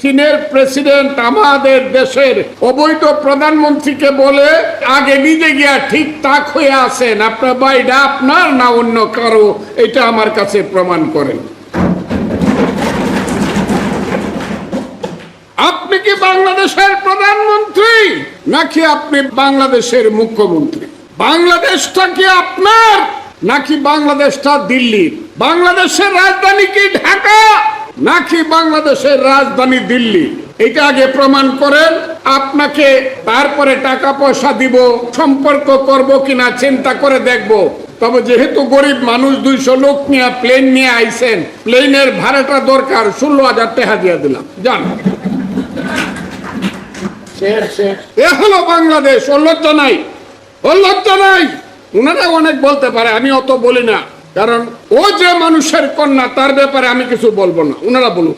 চীনের প্রেসিডেন্ট আমাদের দেশের অবৈধ প্রধানমন্ত্রীকে বলে আগে নিজে গিয়া ঠিক তাক হয়ে আছেন, আপনার বাড়িটা আপনার না অন্য কারো, এটা আমার কাছে প্রমাণ করেন। আপনি কি বাংলাদেশের প্রধানমন্ত্রী নাকি আপনি বাংলাদেশের মুখ্যমন্ত্রী? বাংলাদেশটা কি আপনার নাকি বাংলাদেশটা দিল্লির? বাংলাদেশের রাজধানী কি ঢাকা নাকি বাংলাদেশের রাজধানী দিল্লি? এটা আগে প্রমাণ করেন, আপনাকে তারপরে টাকা পয়সা দিব, সম্পর্ক করব কিনা চিন্তা করে দেখব। তবে যেহেতু গরিব মানুষ 200 লোক নিয়ে প্লেন নিয়ে আইছেন, প্লেনের ভাড়াটা দরকার, 16,000 টাকা দিয়ে দিলাম, জান। এ হলো বাংলাদেশ। লজ্জা নাই, লজ্জা নাই। ওনারা অনেক বলতে পারে, আমি অত বলি না, কারণ ও যে মানুষের কন্যা তার ব্যাপারে আমি কিছু বলবো না, ওনারা বলুক।